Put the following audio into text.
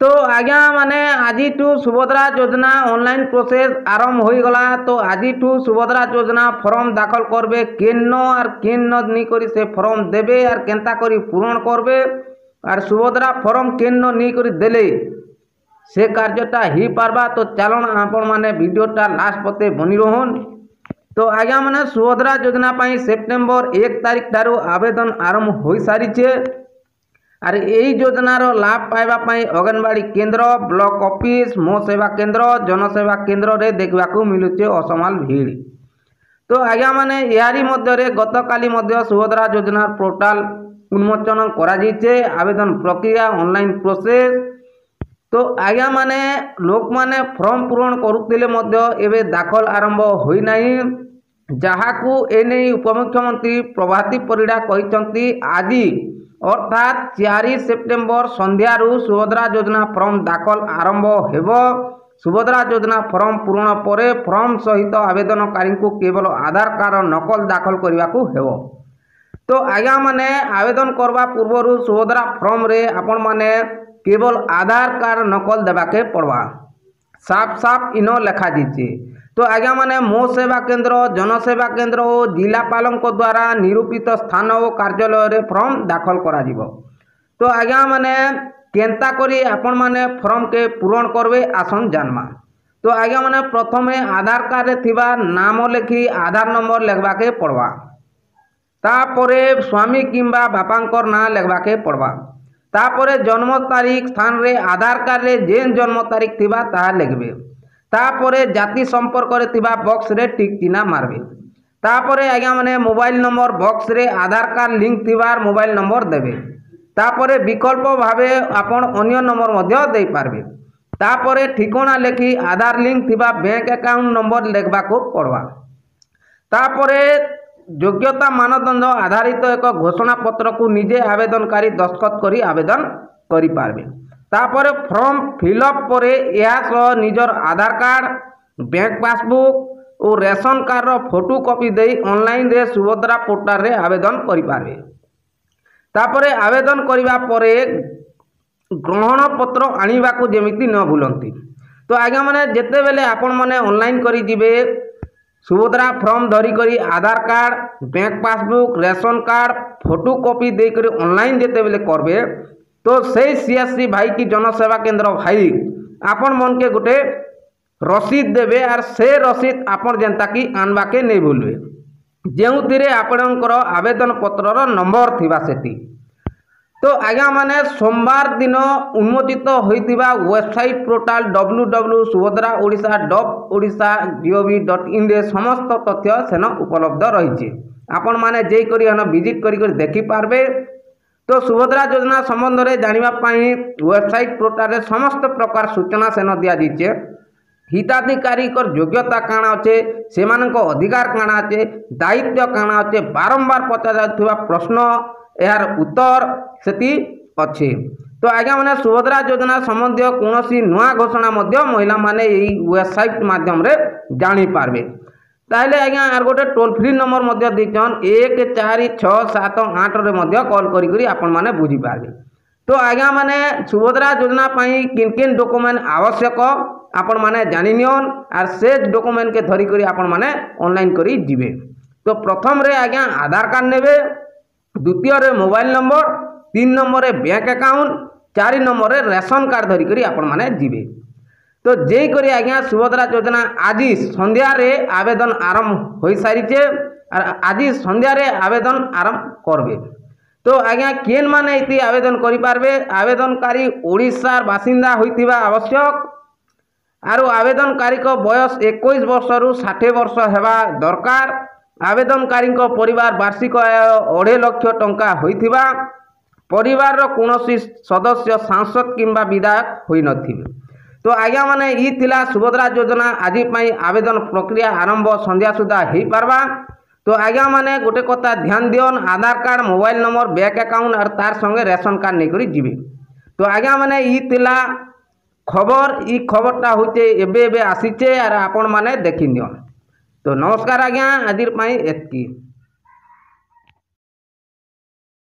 तो आज्ञा माने आज सुभद्रा योजना ऑनलाइन प्रोसेस आरंभ हो गला। तो आज सुभद्रा योजना फॉर्म दाखल करबे केन और केन नहीं करी से फॉर्म देबे और केंता करी पूरण करबे और सुभद्रा फॉर्म केन नहीं करी देले से कार्यटा ही पारबा। तो चलन आपण माने वीडियोटा लास्ट पते बनी रहन। तो आज्ञा माने सुभद्रा योजना पाई सेप्टेम्बर 1 तारिख ठारू आवेदन आरंभ हो सारी और यही योजनार लाभ पाइबा पाई अंगनवाड़ी केन्द्र ब्लॉक ऑफिस मो सेवा केन्द्र जनसेवा केन्द्र रे देखा मिलूचे असमाल भीड़। तो आज्ञा माने यारी मध्य गतकाली सुभद्रा योजना पोर्टाल उन्मोचन कराଯାଇଛି आवेदन प्रक्रिया ऑनलाइन प्रोसेस। तो आज्ञा माने लोक माने फॉर्म पूरण करुथिले मध्य एबे दाखल आरंभ होई नाही, जहाकू एने उपमुख्यमंत्री प्रभाती परिड़ा कहिसंती आज अर्थात 4 सेप्टेम्बर संध्यारू सुभद्रा योजना फॉर्म दाखल आरंभ हेब। सुभद्रा योजना फॉर्म पूरण पर फॉर्म सहित आवेदनकारी को केवल आधार कार्ड नकल दाखल करने को हेब। तो आज्ञा माने आवेदन करवा पूर्व सुभद्रा फॉर्म रे आपण माने केवल आधार कार्ड नकल देवाके पड़वा, साफ साफ इन लिखा दीजिए। तो आज्ञा माने मो सेवा केन्द्र जनसेवा केन्द्र और जिलापाल द्वारा निरूपित स्थान और कार्यालय रे फॉर्म दाखल करा जिवो। तो आज्ञा माने केंता करी आपण माने फॉर्म के पूरण करबे आसन जानमा। तो आज्ञा माने प्रथमे आधार कार्ड रे थिबा नाम लिखी आधार नंबर लिखवा के पड़वा, तापरे स्वामी किंबा बापांकर ना लिखवा के पड़वा, तापरे जन्म तारीख स्थान रे आधार कार्ड रे जेन जन्म तारीख थिबा ताहा लिखबे, तापरे जाति संपर्क रे थिबा बॉक्स रे टिक चिन्ह मारबे, तापरे आज्ञा माने मोबाइल नंबर बॉक्स रे आधार कार्ड लिंक थिबार मोबाइल नंबर देबे, तापरे विकल्प भावे आपण अन्य नंबर मध्य दे पारबे, तापरे ठिकाना लेखी आधार लिंक थिबा बैंक अकाउंट नंबर लिखबा को पड़वा, तापरे योग्यता मानदंड आधारित एक घोषणा पत्र को निजे आवेदनकारी दस्तखत करी आवेदन करि पारबे। तापरे फॉर्म फिलअप परे यह निजर आधार कार्ड बैंक पासबुक और रेशन कार्ड फोटो कॉपी दे ऑनलाइन रे सुभद्रा पोर्टाल रे आवेदन करि पारबे। तापरे आवेदन करिबा परे ग्रहण पत्र आनिबा को जेमिति न भूलंती। तो आज्ञा माने जेते बेले आपण माने ऑनलाइन करि जिबे सुभद्रा फॉर्म धरी करी Aadhaar card bank passbook ration card photo copy दे करी ऑनलाइन जेते बेले करबे तो से सीएससी भाई की जनसेवा केन्द्र भाई आपण मन के गोटे रसीद देवे और से रसीद आपण जेनता की आनवा के नहीं भूलबे, जेउथिरे आपणकर आवेदन पत्रर नंबर थिबा सेती। तो आज्ञा माने सोमवार दिन उन्मोचित होइतिबा वेबसाइट पोर्टाल www.subodraodisha.odisha.gov.in रे समस्त तथ्य सेन उपलब्ध रही। आपण माने जे करी हन विजिट करी देखि पारबे। तो सुभद्रा योजना संबंध में जानिबा पाई वेबसाइट पोर्टाल रे समस्त प्रकार सूचना सेन दिया दीचे। हिताधिकारी योग्यता काना अच्छे, सेमानक अधिकार काना अच्छे, दायित्व काना अच्छे, बारंबार पचार प्रश्न यार उत्तर सेति अच्छे। तो आज्ञा माने सुभद्रा योजना संबंधी कौन नुआ घोषणा महिला माने यही वेबसाइट माध्यम रे जानी पारबे। ताहले आज्ञा आर गोटे टोल फ्री नंबर मध्य दीचन 14678 रे मध्य कॉल करी करी आपण माने बुझी पारबे। तो आज्ञा माने सुभद्रा योजना पाई किन किन डॉक्यूमेंट आवश्यक आपण माने जानि नियन आर से डॉक्यूमेंट के धरी करी आपण माने ऑनलाइन करी जिवे। तो प्रथम रे आज्ञा आधार कार्ड नेबे, द्वितीय रे मोबाइल नंबर, 3 नंबर रे बैंक अकाउंट, 4 नंबर रे रेशन कार्ड धरी करी आपण माने जिवे। तो जे करी आज्ञा सुभद्रा योजना आज संध्या रे आवेदन आरंभ हो सारी और आज संध्या रे आवेदन आरंभ करबे। तो आज्ञा केन माने इति आवेदन करि पारबे, आवेदनकारी ओडिशा बासिंदा होइतिबा आवश्यक आरो आवेदनकारी को बयस 21 वर्ष रु 60 वर्ष हेबा दरकार। आवेदनकारी को परिवार वार्षिक आय 2.5 लाख टंका होइतिबा, परिवार रो कोनोसी सदस्य सांसद किंबा विधायक होई नथिबे। तो आज्ञा माने ई थिला सुभद्रा योजना आज पाई आवेदन प्रक्रिया आरंभ संध्या सुधा हो पारबा। तो आज्ञा माने गोटे कथा ध्यान दियन, Aadhaar card mobile number bank account और तार संगे रेशन कार्ड नहीं करी जिबे। तो आज्ञा माने ई थिला खबर, ई खबरटा होचे एबे एबे आसीचे और आपण माने देखि नियन। तो नमस्कार आज्ञा, आज पाई एतकी।